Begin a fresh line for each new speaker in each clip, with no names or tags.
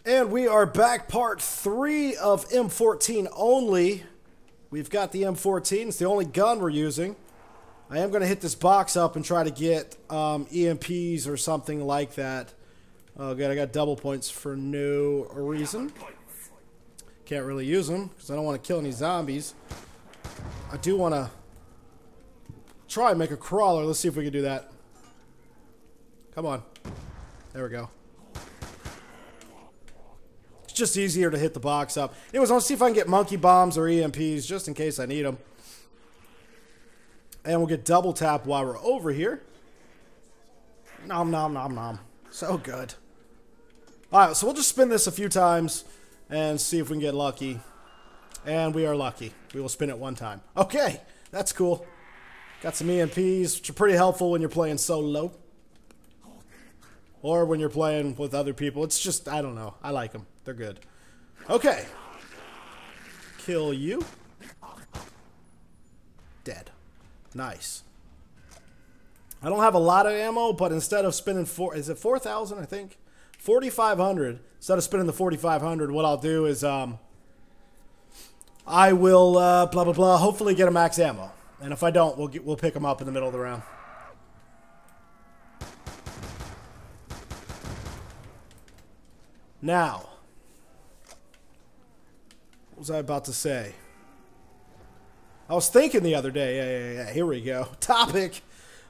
And we are back, part 3 of M14 only. We've got the M14. It's the only gun we're using. I am going to hit this box up and try to get EMPs or something like that. Oh, good. I got double points for no reason. Can't really use them because I don't want to kill any zombies. I do want to try and make a crawler. Let's see if we can do that. Come on. There we go. Just easier to hit the box up. Anyways, I'll see if I can get monkey bombs or EMPs just in case I need them. And we'll get double tap while we're over here. Nom nom nom nom. So good. Alright, so we'll just spin this a few times and see if we can get lucky. And we are lucky. We will spin it one time. Okay, that's cool. Got some EMPs, which are pretty helpful when you're playing solo. Or when you're playing with other people. It's just, I don't know. I like them. They're good. Okay. Kill you. Dead. Nice. I don't have a lot of ammo, but instead of spending is it 4,000, I think? 4,500. Instead of spending the 4,500, what I'll do is I will blah blah blah. Hopefully get a max ammo. And if I don't, we'll pick them up in the middle of the round. Now, what was I about to say? I was thinking the other day, yeah, here we go. Topic.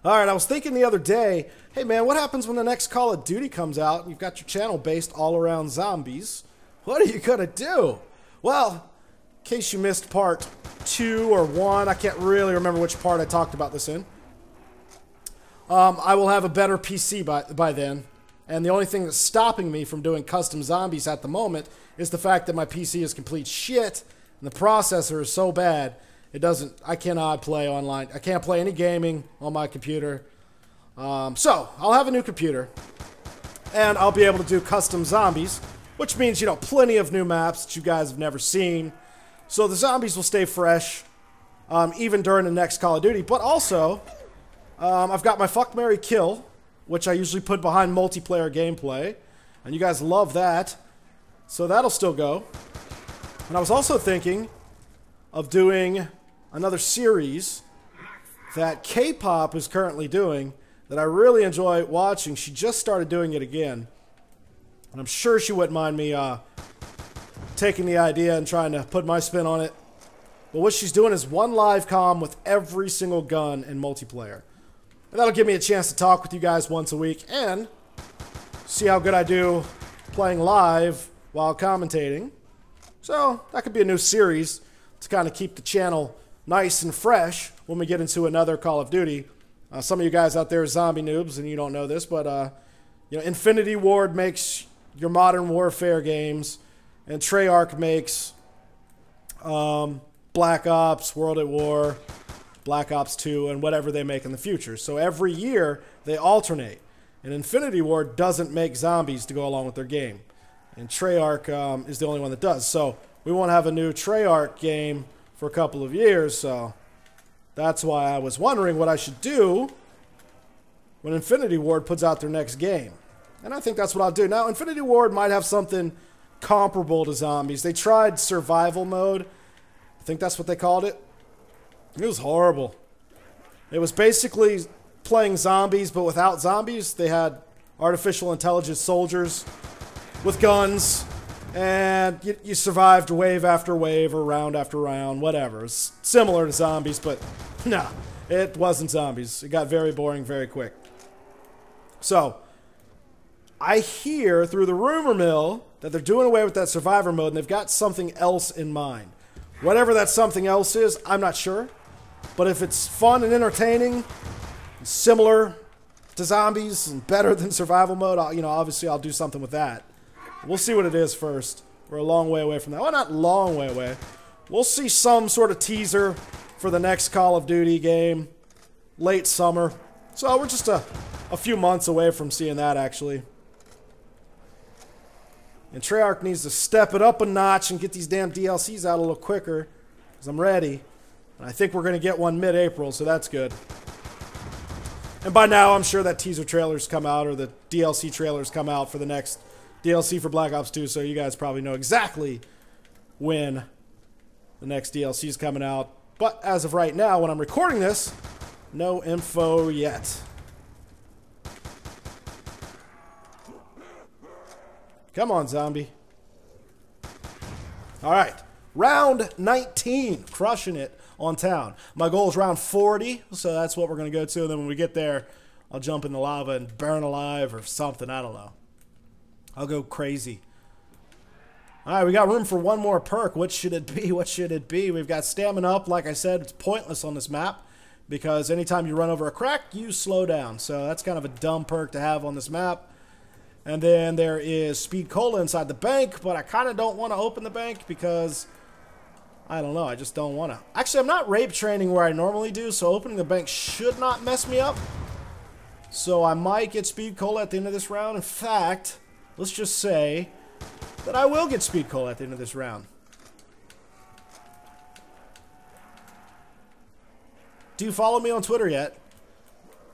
Alright, I was thinking the other day, hey man, what happens when the next Call of Duty comes out and you've got your channel based all around zombies? What are you gonna do? Well, in case you missed part 2 or 1, I can't really remember which part I talked about this in. I will have a better PC by then. And the only thing that's stopping me from doing custom zombies at the moment is the fact that my PC is complete shit and the processor is so bad I cannot play online. I can't play any gaming on my computer. So I'll have a new computer and I'll be able to do custom zombies, which means, you know, plenty of new maps that you guys have never seen. So the zombies will stay fresh even during the next Call of Duty. But also, I've got my Fuck, Marry, Kill, which I usually put behind multiplayer gameplay. And you guys love that. So that'll still go. And I was also thinking of doing another series that K-pop is currently doing that I really enjoy watching. She just started doing it again. And I'm sure she wouldn't mind me taking the idea and trying to put my spin on it. But what she's doing is one live comm with every single gun in multiplayer. And that'll give me a chance to talk with you guys once a week and see how good I do playing live while commentating. So that could be a new series to kind of keep the channel nice and fresh when we get into another Call of Duty. Some of you guys out there are zombie noobs and you don't know this, but you know, Infinity Ward makes your Modern Warfare games, and Treyarch makes Black Ops, World at War, Black Ops 2, and whatever they make in the future. So every year, they alternate. And Infinity Ward doesn't make zombies to go along with their game. And Treyarch is the only one that does. So we won't have a new Treyarch game for a couple of years. So that's why I was wondering what I should do when Infinity Ward puts out their next game. And I think that's what I'll do. Now, Infinity Ward might have something comparable to zombies. They tried survival mode. I think that's what they called it. It was horrible. It was basically playing zombies, but without zombies. They had artificial intelligence soldiers with guns, and you survived wave after wave or round after round, whatever. It's similar to zombies, but no, it wasn't zombies. It got very boring very quick. So, I hear through the rumor mill that they're doing away with that survivor mode, and they've got something else in mind. Whatever that something else is, I'm not sure. But if it's fun and entertaining, similar to zombies and better than survival mode, you know, obviously I'll do something with that. We'll see what it is first. We're a long way away from that. Well, not long way away. We'll see some sort of teaser for the next Call of Duty game late summer. So we're just a few months away from seeing that, actually. And Treyarch needs to step it up a notch and get these damn DLCs out a little quicker, because I'm ready. And I think we're going to get one mid-April, so that's good. And by now, I'm sure that teaser trailers come out, or the DLC trailers come out for the next DLC for Black Ops 2, so you guys probably know exactly when the next DLC is coming out. But as of right now, when I'm recording this, no info yet. Come on, zombie. All right, round 19, crushing it on town. My goal is round 40, so that's what we're going to go to. And then when we get there, I'll jump in the lava and burn alive or something. I don't know. I'll go crazy. All right, we got room for one more perk. What should it be? What should it be? We've got stamina up. Like I said, it's pointless on this map because anytime you run over a crack, you slow down. So that's kind of a dumb perk to have on this map. And then there is speed cola inside the bank, but I kind of don't want to open the bank because, I don't know, I just don't want to. Actually, I'm not rape training where I normally do, so opening the bank should not mess me up. So I might get speed cola at the end of this round. In fact, let's just say that I will get speed cola at the end of this round. Do you follow me on Twitter yet?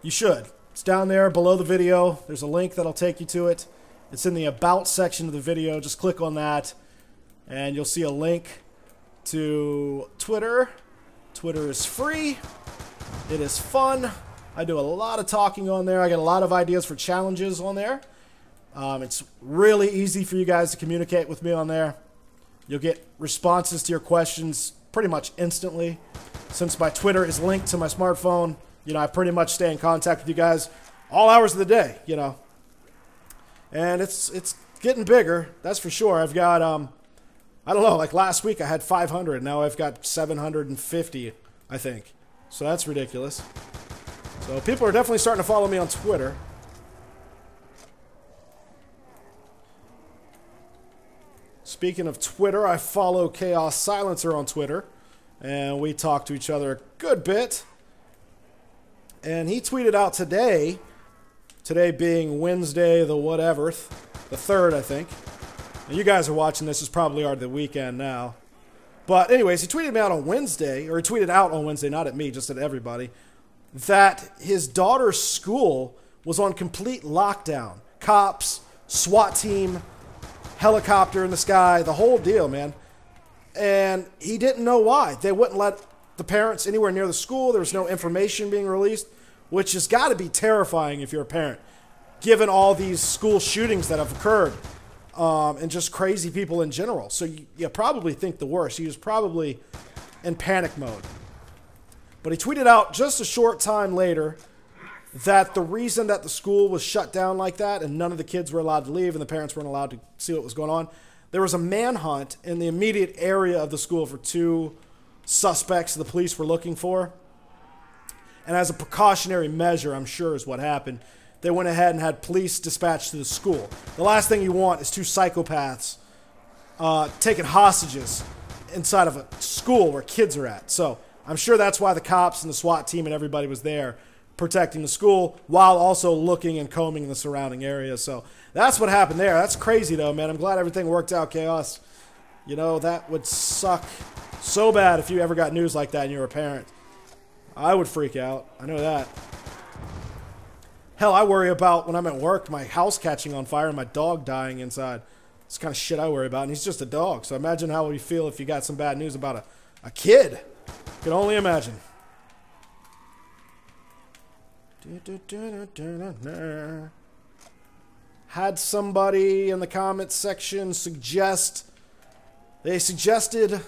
You should. It's down there below the video. There's a link that'll take you to it. It's in the About section of the video. Just click on that, and you'll see a link to Twitter. Twitter is free. It is fun. I do a lot of talking on there. I get a lot of ideas for challenges on there. It's really easy for you guys to communicate with me on there. You'll get responses to your questions pretty much instantly. Since my Twitter is linked to my smartphone, you know, I pretty much stay in contact with you guys all hours of the day, you know. And it's getting bigger, that's for sure. I've got, I don't know, like last week I had 500. Now I've got 750, I think. So that's ridiculous. So people are definitely starting to follow me on Twitter. Speaking of Twitter, I follow Chaos Silencer on Twitter. And we talk to each other a good bit. And he tweeted out today being Wednesday the whatever, the 3rd, I think. And you guys are watching this, is probably already the weekend now. But anyways, he tweeted me out on Wednesday, or he tweeted out on Wednesday, not at me, just at everybody, that his daughter's school was on complete lockdown. Cops, SWAT team, helicopter in the sky, the whole deal, man. And he didn't know why. They wouldn't let the parents anywhere near the school. There was no information being released, which has got to be terrifying if you're a parent, given all these school shootings that have occurred, and just crazy people in general. So you probably think the worst. He was probably in panic mode. But he tweeted out just a short time later that the reason that the school was shut down like that and none of the kids were allowed to leave and the parents weren't allowed to see what was going on, there was a manhunt in the immediate area of the school for 2 suspects the police were looking for. And as a precautionary measure, I'm sure is what happened, they went ahead and had police dispatched to the school. The last thing you want is 2 psychopaths taking hostages inside of a school where kids are at. So I'm sure that's why the cops and the SWAT team and everybody was there protecting the school while also looking and combing the surrounding area. So that's what happened there. That's crazy though, man. I'm glad everything worked out, Chaos. You know, that would suck so bad if you ever got news like that and you were a parent. I would freak out. I know that. Hell, I worry about when I'm at work, my house catching on fire and my dog dying inside. It's the kind of shit I worry about, and he's just a dog. So imagine how you feel if you got some bad news about a kid. I can only imagine. Had somebody in the comments section suggest, they suggested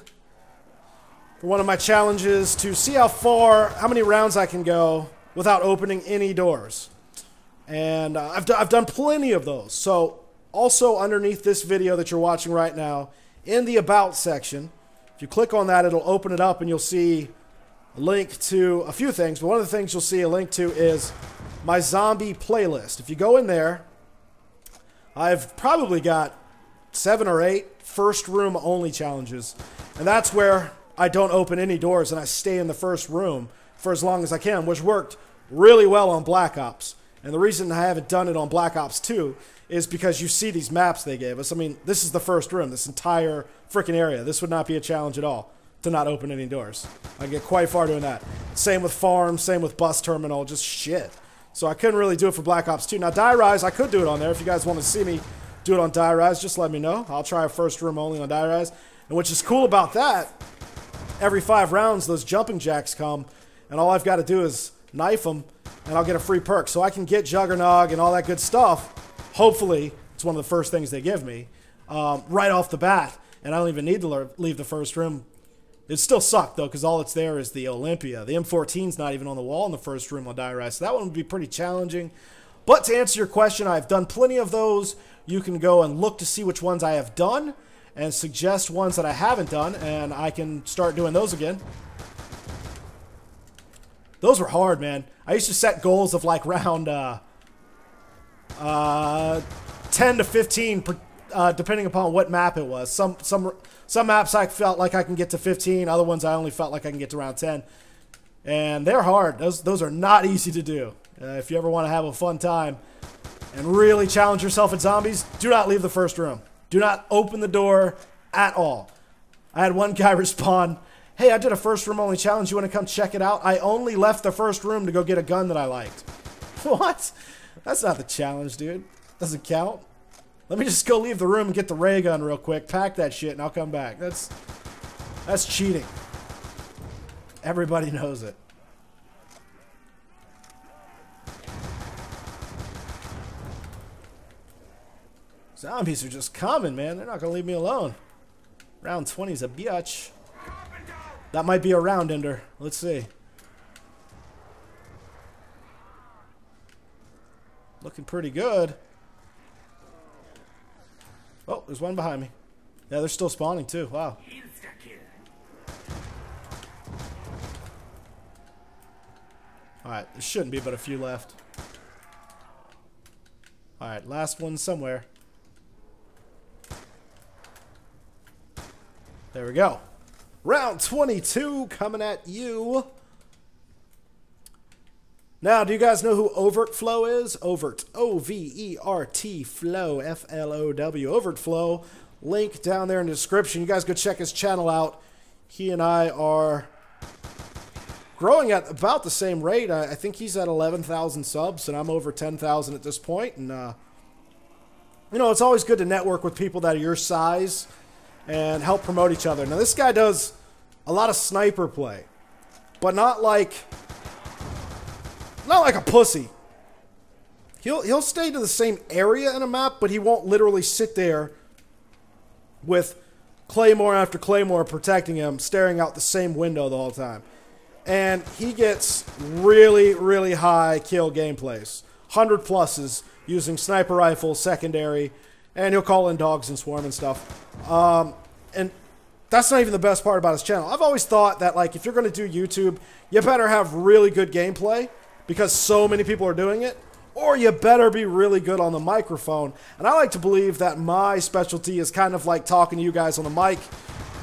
for one of my challenges to see how many rounds I can go without opening any doors. And I've done plenty of those. So also underneath this video that you're watching right now, in the About section, if you click on that, it'll open it up and you'll see a link to a few things. But one of the things you'll see a link to is my zombie playlist. If you go in there, I've probably got 7 or 8 first room only challenges. And that's where I don't open any doors and I stay in the first room for as long as I can, which worked really well on Black Ops. And the reason I haven't done it on Black Ops 2 is because you see these maps they gave us. I mean, this is the first room, this entire freaking area. This would not be a challenge at all to not open any doors. I get quite far doing that. Same with farm, same with bus terminal, just shit. So I couldn't really do it for Black Ops 2. Now, Die Rise, I could do it on there if you guys want to see me do it on die rise, just let me know. I'll try a first room only on die rise. And which is cool about that, every 5 rounds, those jumping jacks come, and all I've got to do is knife them, and I'll get a free perk. So I can get Juggernog and all that good stuff. Hopefully, it's one of the first things they give me, right off the bat. And I don't even need to leave the first room. It still sucked, though, because all it's there is the Olympia. The M14's not even on the wall in the first room on die rise, so that one would be pretty challenging. But to answer your question, I've done plenty of those. You can go and look to see which ones I have done and suggest ones that I haven't done, and I can start doing those again. Those were hard, man. I used to set goals of like round 10 to 15, depending upon what map it was. Some maps I felt like I can get to 15. Other ones I only felt like I can get to around 10. And they're hard. Those are not easy to do. If you ever want to have a fun time and really challenge yourself at zombies, do not leave the first room. Do not open the door at all. I had one guy respond, "Hey, I did a first room only challenge. You want to come check it out? I only left the first room to go get a gun that I liked." What? That's not the challenge, dude. Doesn't count. Let me just go leave the room and get the ray gun real quick, pack that shit, and I'll come back. That's cheating. Everybody knows it. Zombies are just coming, man. They're not going to leave me alone. Round 20's a biatch. That might be a round ender. Let's see. Looking pretty good. Oh, there's one behind me. Yeah, they're still spawning too. Wow. Alright, there shouldn't be but a few left. Alright, last one somewhere. There we go. Round 22 coming at you. Now, do you guys know who Overt Flow is? Overt, O-V-E-R-T, Flow, F-L-O-W. Overt Flow, link down there in the description. You guys go check his channel out. He and I are growing at about the same rate. I think he's at 11,000 subs, and I'm over 10,000 at this point. And, you know, it's always good to network with people that are your size and help promote each other. Now, this guy does a lot of sniper play, but not like a pussy. He'll stay to the same area in a map, but he won't literally sit there with claymore after claymore protecting him, staring out the same window the whole time. And he gets really, really high kill gameplays. 100 pluses using sniper rifle, secondary, and he'll call in dogs and swarm and stuff. And that's not even the best part about his channel. I've always thought that, like, if you're going to do YouTube, you better have really good gameplay because so many people are doing it, or you better be really good on the microphone. And I like to believe that my specialty is kind of like talking to you guys on the mic,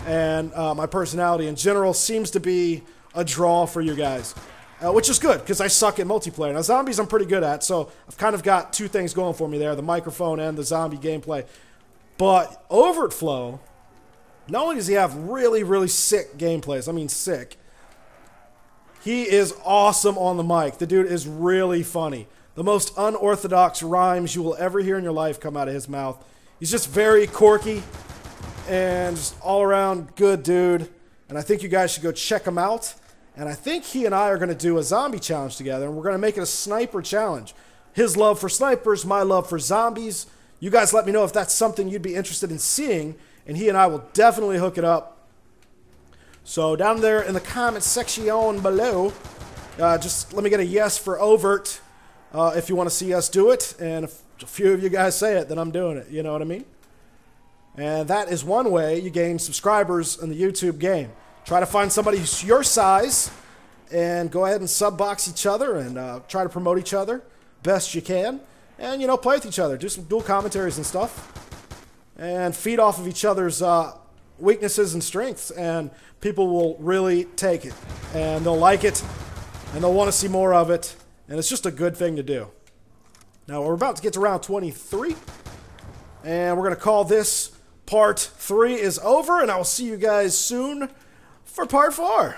and my personality in general seems to be a draw for you guys, which is good because I suck at multiplayer. Now, zombies I'm pretty good at, so I've kind of got two things going for me there, the microphone and the zombie gameplay. But Overt Flow, not only does he have really, really sick gameplays, I mean sick, he is awesome on the mic. The dude is really funny. The most unorthodox rhymes you will ever hear in your life come out of his mouth. He's just very quirky and just all around good dude. And I think you guys should go check him out. And I think he and I are going to do a zombie challenge together, and we're going to make it a sniper challenge. His love for snipers, my love for zombies. You guys let me know if that's something you'd be interested in seeing, and he and I will definitely hook it up. So down there in the comments section below, just let me get a yes for Overt if you want to see us do it. And if a few of you guys say it, then I'm doing it. You know what I mean? And that is one way you gain subscribers in the YouTube game. Try to find somebody who's your size and go ahead and sub-box each other and try to promote each other best you can. And, you know, play with each other. Do some dual commentaries and stuff. And feed off of each other's weaknesses and strengths. And people will really take it. And they'll like it. And they'll want to see more of it. And it's just a good thing to do. Now, we're about to get to round 23. And we're going to call this part 3 is over. And I will see you guys soon for part 4.